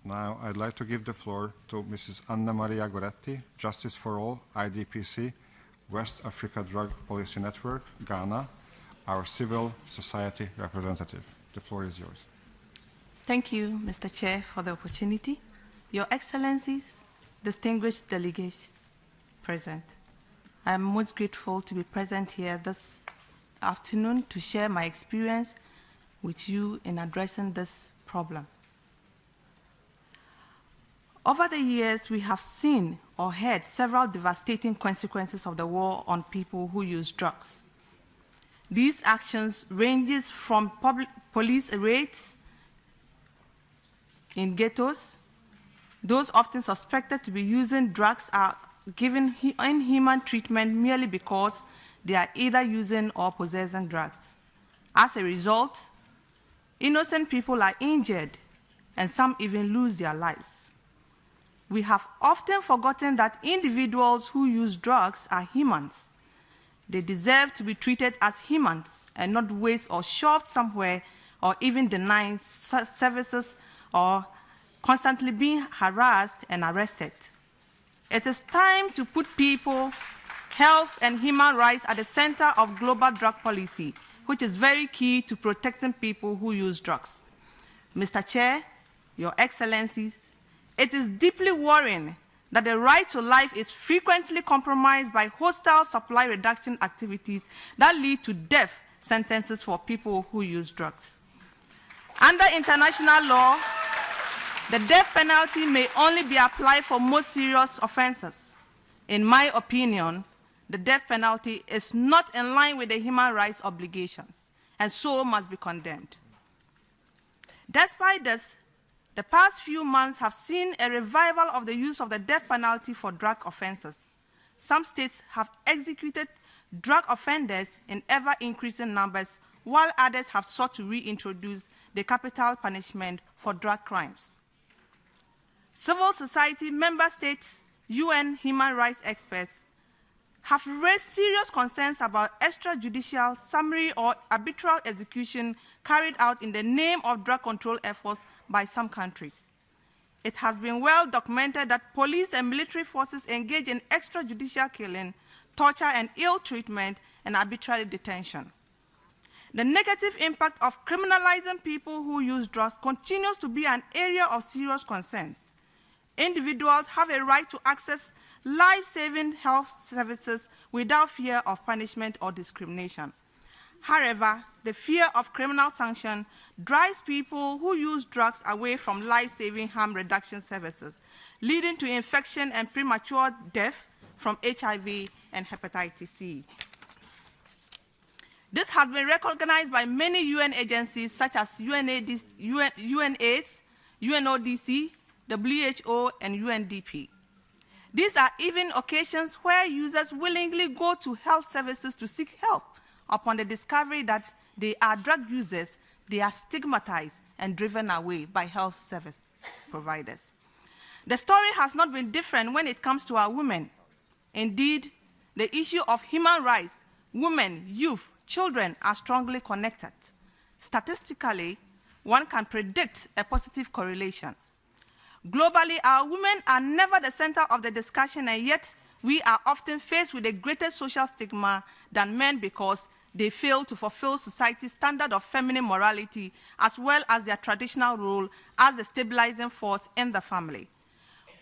Now, I'd like to give the floor to Mrs. Anna Maria Goretti, Justice for All, IDPC, West Africa Drug Policy Network, Ghana, our civil society representative. The floor is yours. Thank you, Mr. Chair, for the opportunity. Your Excellencies, distinguished delegates present, I am most grateful to be present here this afternoon to share my experience with you in addressing this problem. Over the years, we have seen or heard several devastating consequences of the war on people who use drugs. These actions ranges from police raids in ghettos. Those often suspected to be using drugs are given inhuman treatment merely because they are either using or possessing drugs. As a result, innocent people are injured and some even lose their lives. We have often forgotten that individuals who use drugs are humans. They deserve to be treated as humans and not waste or shoved somewhere or even denied services or constantly being harassed and arrested. It is time to put people, health, and human rights at the center of global drug policy, which is very key to protecting people who use drugs. Mr. Chair, Your Excellencies, it is deeply worrying that the right to life is frequently compromised by hostile supply reduction activities that lead to death sentences for people who use drugs. Under international law, the death penalty may only be applied for most serious offenses. In my opinion, the death penalty is not in line with the human rights obligations and so must be condemned. Despite this, the past few months have seen a revival of the use of the death penalty for drug offenses. Some states have executed drug offenders in ever-increasing numbers, while others have sought to reintroduce the capital punishment for drug crimes. Civil society, member states, UN human rights experts have raised serious concerns about extrajudicial, summary, or arbitrary execution carried out in the name of drug control efforts by some countries. It has been well documented that police and military forces engage in extrajudicial killing, torture, and ill treatment and arbitrary detention. The negative impact of criminalizing people who use drugs continues to be an area of serious concern. Individuals have a right to access life-saving health services without fear of punishment or discrimination. However, the fear of criminal sanction drives people who use drugs away from life-saving harm reduction services, leading to infection and premature death from HIV and hepatitis C. This has been recognized by many UN agencies such as UNAIDS, UNODC, WHO, and UNDP. These are even occasions where users willingly go to health services to seek help. Upon the discovery that they are drug users, they are stigmatized and driven away by health service providers. The story has not been different when it comes to our women. Indeed, the issue of human rights, women, youth, children are strongly connected. Statistically, one can predict a positive correlation. Globally, our women are never the center of the discussion, and yet we are often faced with a greater social stigma than men because they fail to fulfill society's standard of feminine morality as well as their traditional role as the stabilizing force in the family.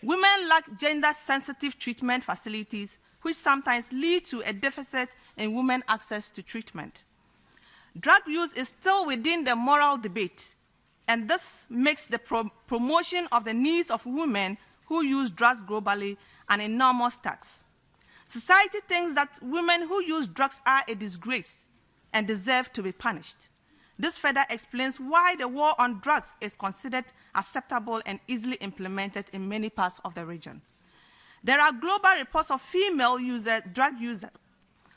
Women lack gender-sensitive treatment facilities, which sometimes lead to a deficit in women's access to treatment. Drug use is still within the moral debate, and this makes the promotion of the needs of women who use drugs globally an enormous task. Society thinks that women who use drugs are a disgrace and deserve to be punished. This further explains why the war on drugs is considered acceptable and easily implemented in many parts of the region. There are global reports of female drug users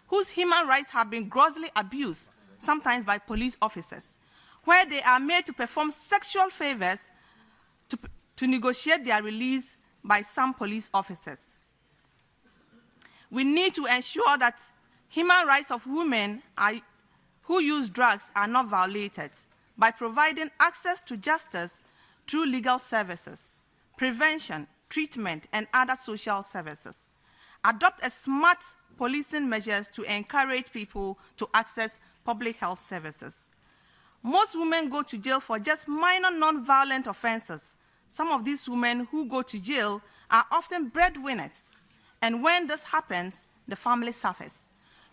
whose human rights have been grossly abused, sometimes by police officers, where they are made to perform sexual favors to negotiate their release by some police officers. We need to ensure that human rights of women who use drugs are not violated by providing access to justice through legal services, prevention, treatment, and other social services. Adopt a smart policing measures to encourage people to access public health services. Most women go to jail for just minor non-violent offenses. Some of these women who go to jail are often breadwinners, and when this happens, the family suffers.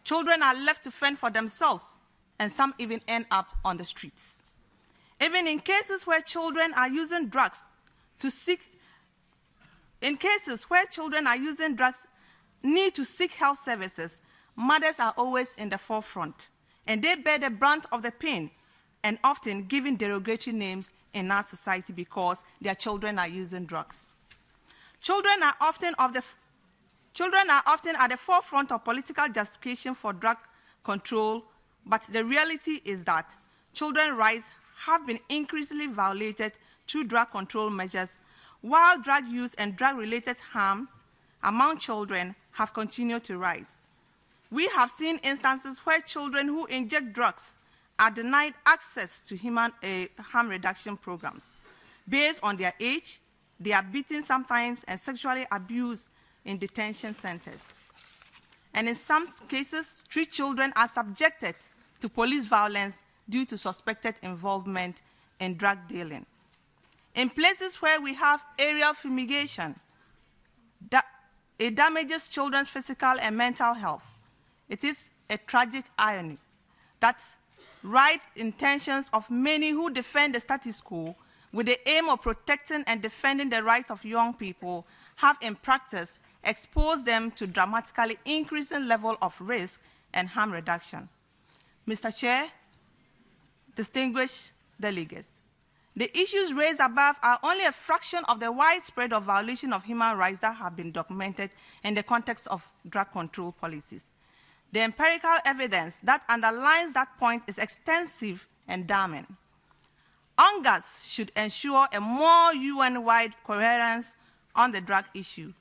Children are left to fend for themselves, and some even end up on the streets. Even in cases where children are using drugs need to seek health services, mothers are always in the forefront, and they bear the brunt of the pain and often given derogatory names in our society because their children are using drugs. Children are often at the forefront of political justification for drug control, but the reality is that children's rights have been increasingly violated through drug control measures, while drug use and drug-related harms among children have continued to rise. We have seen instances where children who inject drugs are denied access to harm reduction programs. Based on their age, they are beaten sometimes and sexually abused in detention centers. And in some cases, street children are subjected to police violence due to suspected involvement in drug dealing. In places where we have aerial fumigation, it damages children's physical and mental health. It is a tragic irony that right intentions of many who defend the status quo with the aim of protecting and defending the rights of young people have in practice exposed them to dramatically increasing level of risk and harm reduction. Mr. Chair, distinguished delegates, the issues raised above are only a fraction of the widespread of violation of human rights that have been documented in the context of drug control policies. The empirical evidence that underlines that point is extensive and damning. UNGAS should ensure a more UN-wide coherence on the drug issue.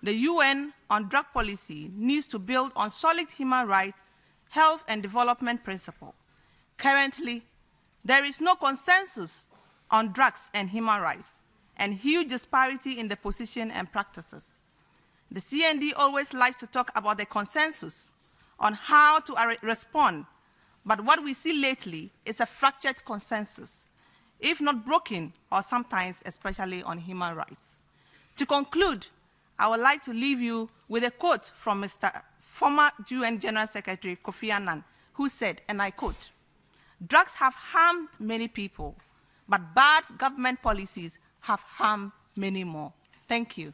The UN on drug policy needs to build on solid human rights, health, and development principles. Currently, there is no consensus on drugs and human rights, and huge disparity in the position and practices. The CND always likes to talk about the consensus on how to respond, but what we see lately is a fractured consensus, if not broken, or sometimes especially on human rights. To conclude, I would like to leave you with a quote from former UN General Secretary Kofi Annan, who said, and I quote, "Drugs have harmed many people, but bad government policies have harmed many more." Thank you.